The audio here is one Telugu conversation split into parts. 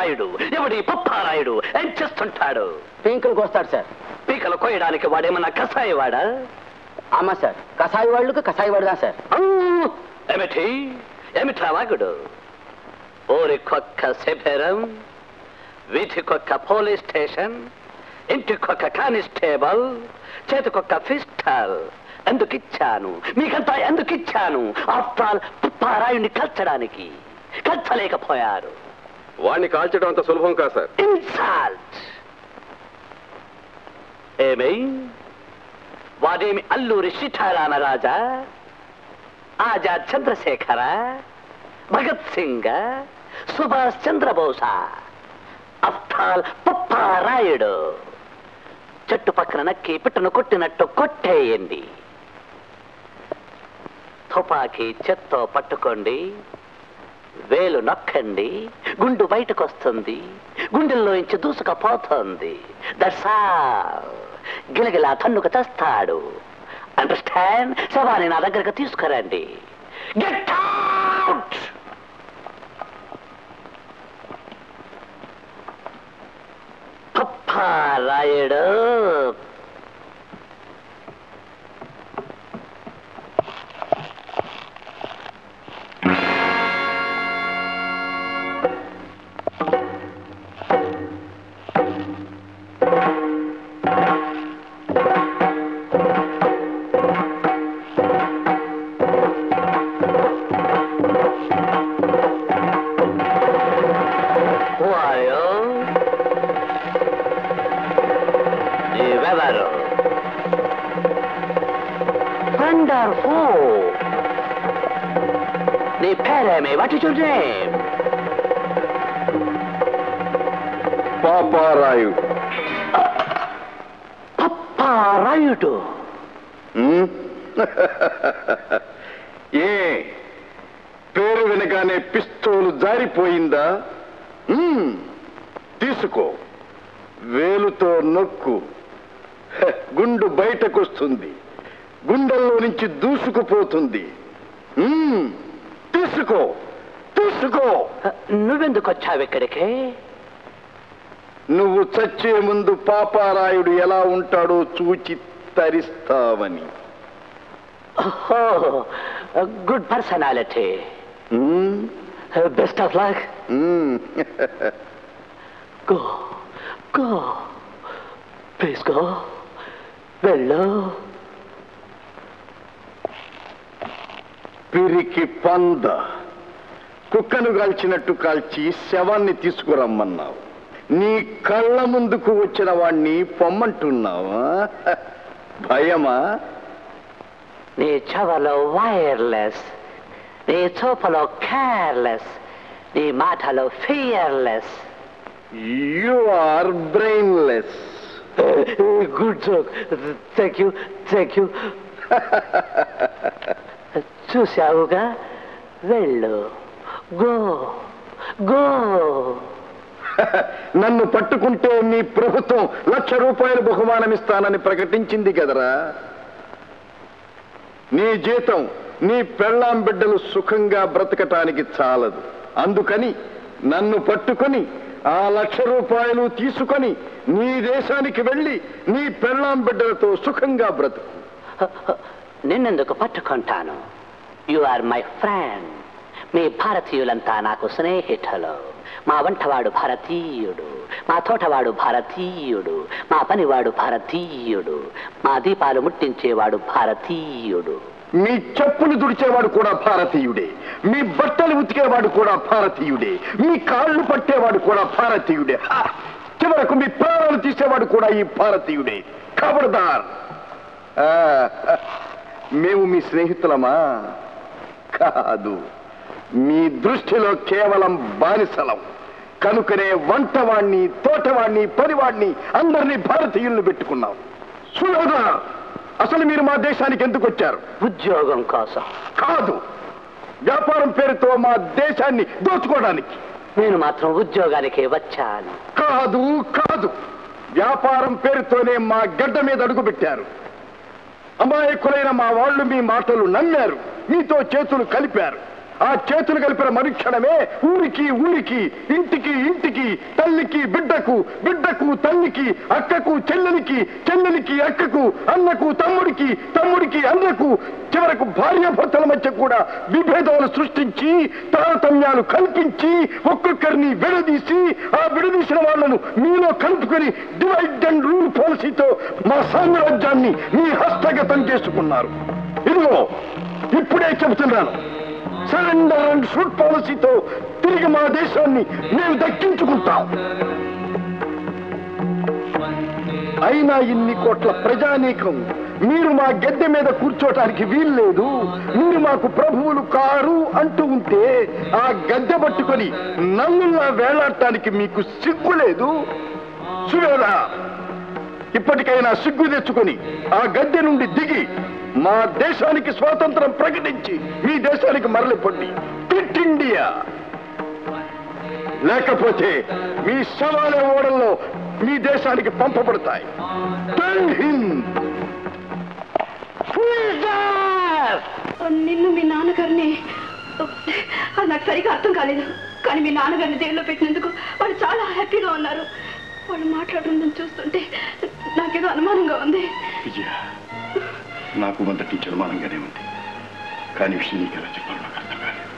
రాయుడు. ఎవడి పప్పారాయుడు ఏం చేస్తుంటాడు? పీకలు కోస్తాడు సార్. పీకలు కోయడానికి వాడేమన్నా కషాయి వాడా? ఆమా సార్, కషాయి వాళ్ళకి కషాయి వాడుదా సార్. ఏమిటి ఏమిట్రా వాగుడు? ఊరికొక్క శిబిరం, వీధికొక్క పోలీస్ స్టేషన్, ఇంటికొక్క కానిస్టేబుల్, చేతికొక్క పిస్టల్. ఎందుకు ఇచ్చాను మీకంతా? ఎందుకు ఇచ్చాను? ఆఫ్టర్ ఆల్ పప్పారాయుడిని కాల్చడానికి. కాల్చలేకపోయారు. వాడిని కాల్చడం అంత సులభం కాదు సార్. ఇన్సల్ట్. ఏమై వాడేమి అల్లూరి సీతారామరాజా, ఆజాద్ చంద్రశేఖర, భగత్ సింగ్, సుభాష్ చంద్రబోసా? After all Papparayudu. చెట్టు పక్కన నక్కి పిట్టను కొట్టినట్టు కొట్టేయండి. తుపాకీ చెత్తో పట్టుకోండి, వేలు నొక్కండి, గుండు బయటకు వస్తుంది, గుండెల్లో నుంచి దూసుకపోతుంది. That's all. గిలగిలా తన్నుకు తెస్తాడు. అండర్స్టాండ్? శవాన్ని నా దగ్గరకు తీసుకురండి. Get out. పప్పారాయుడు. నీ పేరేమి? What is your name? Paparayudu. Papparayudu? ఏ పేరు వినగానే పిస్తోలు జారిపోయిందా? తీసుకో, వేలుతో నొక్కు, గుండు బయటకొస్తుంది, గుండెల్లో నుంచి దూసుకుపోతుంది. తీసుకో తీసుకో. నువ్వెందుకు వచ్చావు ఇక్కడికి? నువ్వు చచ్చే ముందు పాపారాయుడు ఎలా ఉంటాడో చూచి తరిస్తావని. Good personality. Best of luck. Go go, please go. వెళ్ళు. పిరికి పంద, కుక్కను కాల్చినట్టు కాల్చి శవాన్ని తీసుకురమ్మన్నావు. నీ కళ్ళ ముందుకు వచ్చిన వాణ్ణి పొమ్మంటున్నావా? భయమా? నీ చెవలో వైర్లెస్, నీ చూపలో కేర్లెస్, నీ మాటలో fearless. You are brainless. Good joke. Thank you thank you. చూశావుగా, వెళ్ళు. Go go. నన్ను పట్టుకుంటే మీ ప్రభుత్వం ₹1,00,000 బహుమానం ఇస్తానని ప్రకటించింది కదరా. నీ జీతం నీ పెళ్ళాం బిడ్డలు సుఖంగా బ్రతకటానికి చాలదు. అందుకని నన్ను పట్టుకొని ఆ ₹1,00,000 తీసుకొని నీ దేశానికి వెళ్ళి నీ పెళ్ళాం బిడ్డలతో సుఖంగా బ్రతుకు. నిన్నెందుకు పట్టుకుంటాను? You are my friend. మీ భారతీయులంతా నాకు స్నేహితులు. మా వంటవాడు భారతీయుడు, మా తోటవాడు భారతీయుడు, మా పనివాడు భారతీయుడు, మా దీపాలు ముట్టించేవాడు భారతీయుడు, మీ చెప్పులు దుడిచేవాడు కూడా భారతీయుడే, మీ బట్టలు ఉతికేవాడు కూడా భారతీయుడే, మీ కాళ్ళు పట్టేవాడు కూడా భారతీయుడే, చివరకు మీ ప్రాణాలు తీసేవాడు కూడా ఈ భారతీయుడే. ఖబర్దార్. మేము మీ స్నేహితులమా? కాదు, మీ దృష్టిలో కేవలం బానిసలం. కనుకనే వంటవాణ్ణి, తోటవాణ్ణి, పనివాణ్ణి అందరినీ భారతీయుల్ని పెట్టుకున్నాం. సుయోధన, అసలు మీరు మా దేశానికి ఎందుకు వచ్చారు? ఉద్యోగం కోసం. కాదు, వ్యాపారం పేరుతో మా దేశాన్ని దోచుకోవడానికి. నేను మాత్రం ఉద్యోగానికే వచ్చాను. కాదు కాదు, వ్యాపారం పేరుతోనే మా గడ్డ మీద అడుగు పెట్టారు. అమాయకులైన మా వాళ్ళు మీ మాటలు నమ్మారు, మీతో చేతులు కలిపారు. ఆ చేతులు కలిపిన మరుక్షణమే ఊరికి ఊరికి, ఇంటికి ఇంటికి, తల్లికి బిడ్డకు, బిడ్డకు తల్లికి, అక్కకు చెల్లెలికి, చెల్లెలికి అక్కకు, అన్నకు తమ్ముడికి, తమ్ముడికి అన్నకు, చివరకు భార్యాభర్తల మధ్య కూడా విభేదాలు సృష్టించి తారతమ్యాలు కల్పించి ఒక్కొక్కరిని విడదీసి ఆ విడదీసిన వాళ్లను మీలో కలుపుకొని డివైడ్ అండ్ రూల్ పాలసీతో మా సామ్రాజ్యాన్ని మీ హస్తగతం చేసుకున్నారు. ఇదిగో ఇప్పుడే చెబుతున్నాను, సరెండర్ అండ్ షూట్ పాలసీతో తిరిగి మా దేశాన్ని మేము దక్కించుకుంటాం. అయినా ఇన్ని కోట్ల ప్రజానీకం మీరు మా గద్దె మీద కూర్చోటానికి వీల్లేదు, మీరు మాకు ప్రభువులు కారు అంటూ ఉంటే ఆ గద్దె పట్టుకొని నన్నులా వేలాడటానికి మీకు సిగ్గు లేదు? సువేద, ఇప్పటికైనా సిగ్గు తెచ్చుకొని ఆ గద్దె నుండి దిగి మా దేశానికి స్వాతంత్రం ప్రకటించి మీ దేశానికి మరలిపొండి. క్విట్ ఇండియా, లేకపోతే మీ శవాల ఓడల్లో మీ దేశానికి పంపబడతాయి. నిన్ను మీ నాన్నగారిని అది నాకు సరిగా అర్థం కాలేదు, కానీ మీ నాన్నగారిని జైల్లో పెట్టినందుకు వాళ్ళు చాలా హ్యాపీగా ఉన్నారు. వాళ్ళు మాట్లాడుతుందని చూస్తుంటే నాకేదో అనుమానంగా ఉంది. విజయ, నాకు మొదటి నుంచి అనుమానంగానే ఉంది, కానీ విషయం నీకు ఎలా చెప్పాలో నాకు అర్థం కాలేదు.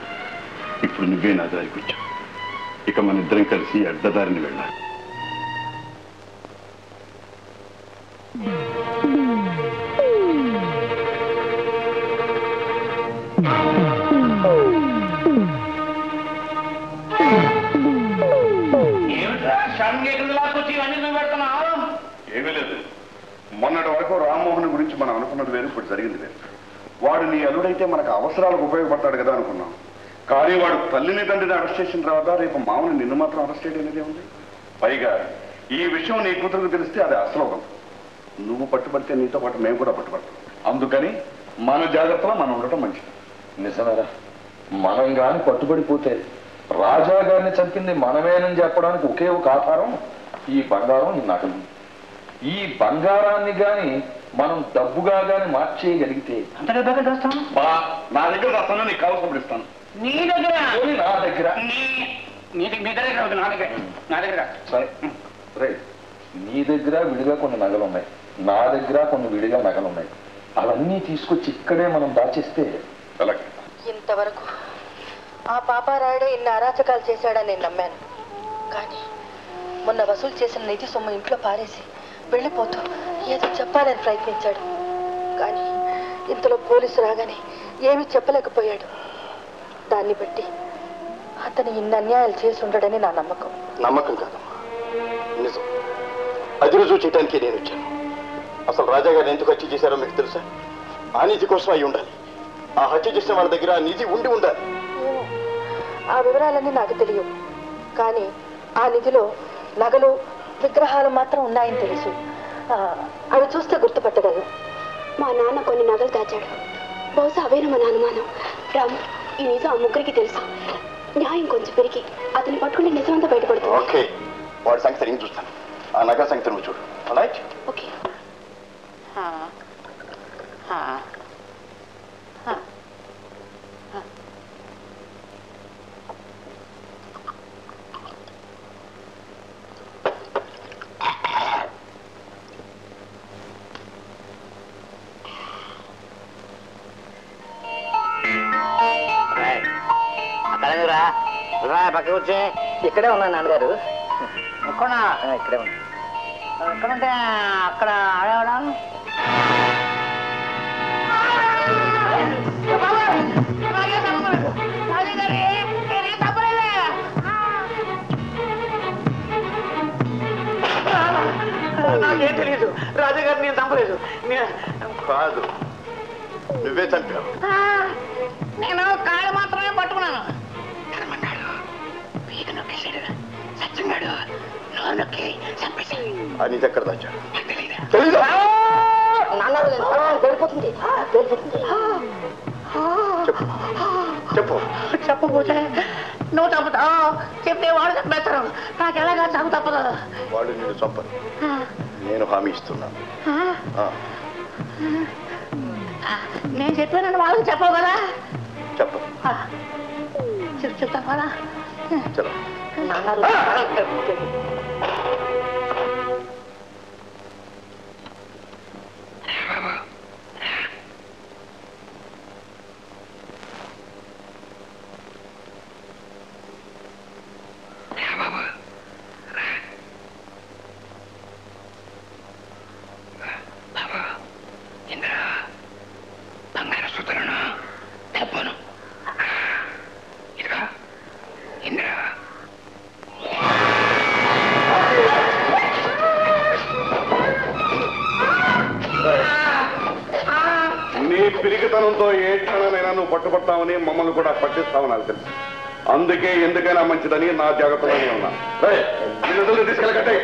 ఇప్పుడు నువ్వే నా దారికి వచ్చావు, ఇక మన ఇద్దరం కలిసి అడ్డదారిని వెళ్ళాలి. ఏమీ లేదు, మొన్నటి వరకు రామ్మోహన్ గురించి మనం అనుకున్నది వేరు, ఇప్పుడు జరిగింది వేరు. వాడు నీ అల్లుడైతే మనకు అవసరాలకు ఉపయోగపడతాడు కదా అనుకున్నాం, కానీ వాడు తల్లిని తండ్రిని అరెస్ట్ చేసిన తర్వాత రేపు మామూలు నిన్ను మాత్రం అరెస్ట్ చేయడం ఉంది. పైగా ఈ విషయం నీ కూతురుకు తెలిస్తే అది అసలు నువ్వు పట్టుబడితే నీతో పాటు మేము కూడా పట్టుబడతాం. అందుకని మన జాగ్రత్తలో మనం ఉండటం మంచిది. నిజమేరా, మనం గాని పట్టుబడిపోతే రాజా గారిని చంపింది మనమేనని చెప్పడానికి ఒకే ఒక ఆధారం ఈ బంగారం, ఈ నగలు. ఈ బంగారాన్ని గాని మనం డబ్బుగా గాని మార్చేయగలిగితే అంత డబ్బు చేస్తాను. నా దగ్గర రాస్తాను, నీకు కావాల్సినప్పుడు ఇస్తాను. నీ దగ్గర నా దగ్గర నా దగ్గర సరే రే, నీ దగ్గర విడిగా కొన్ని నగలు ఉన్నాయి, నా దగ్గర కొన్ని విడిగా నగలు ఉన్నాయి. అవన్నీ తీసుకొచ్చి ఇక్కడే మనం దాచేస్తే అలాగే. ఇంతవరకు ఆ పాపారాయుడే ఇన్ని అరాచకాలు చేశాడని నేను నమ్మాను, కానీ మొన్న వసూలు చేసిన నిధి సొమ్ము ఇంట్లో పారేసి వెళ్ళిపోతూ ఏదో చెప్పాలని ప్రయత్నించాడు. కానీ ఇంతలో పోలీసు రాగానే ఏమీ చెప్పలేకపోయాడు. దాన్ని బట్టి అతను ఇన్ని అన్యాయాలు చేసి ఉండడని నా నమ్మకం. నమ్మకం కాదు, నిజం. అది రుజువు చేయడానికి నేను వచ్చాను. అసలు రాజా గారిని ఎందుకు హత్య చేశారో మీకు తెలుసా? ఆ నిధి కోసం అయి ఉండాలి. ఆ హత్య చేసిన వాళ్ళ దగ్గర ఆ నిధి ఉండి ఉండాలి. ఆ వివరాలన్నీ నాకు తెలియవు, కానీ ఆ నిధిలో నగలు, విగ్రహాలు మాత్రం ఉన్నాయని తెలుసు. అవి చూస్తే గుర్తుపట్టగలను. మా నాన్న కొన్ని నగలు దాచాడు, బహుశా అవేనా మన అనుమానం. రాము, ఈ నిజం ఆ ముగ్గురికి తెలుసు. న్యాయం కొంచెం పెరిగి అతన్ని పట్టుకుని నిజమంతా బయటపడుతుంది. ఓకే, వాడి సంగతి నేను చూస్తాను. ఆ నగర సంగతి నువ్వు చూడు. రైట్? ఓకే. పక్కకి వచ్చే. ఇక్కడే ఉన్నా నాన్నగారు. ఎక్కడ? ఇక్కడే ఉన్నా. ఎక్కడుంటే అక్కడ ఆడేవాడా? నాకేం తెలియదు, రాజుగారు నేను చంపలేదు. కాదు, నువ్వే చంపావు. నేను కాళ్ళు మాత్రమే పట్టుకున్నాను. పీక నొక్కేశాడు, సత్యంగాడు నోరు నొక్కి చంపేశాడు. ఆ నిధి ఎక్కడ దాచాడు? తెలీదు. వెళ్ళిపోతుంది. చెప్పు. చెప్పబోతే నువ్వు చంపుతావు, చెప్తే వాడు చంపేస్తారు. నాకు ఎలాగా చంపు తప్పదు. వాళ్ళు నేను చంపను, నేను హామీ ఇస్తున్నాను. నేను చెప్పానని వాళ్ళకి చెప్పవు కదా? చెప్పు. చెప్తాను చలో నీ పిరికితనంతో ఏ క్షణమైనా నువ్వు పట్టుబడతావని మమ్మల్ని కూడా పట్టిస్తావు నాకు తెలుసు. అందుకే ఎందుకైనా మంచిదని నా జాగ్రత్తలోనే ఉన్నా. తీసుకెళ్ళకట్టే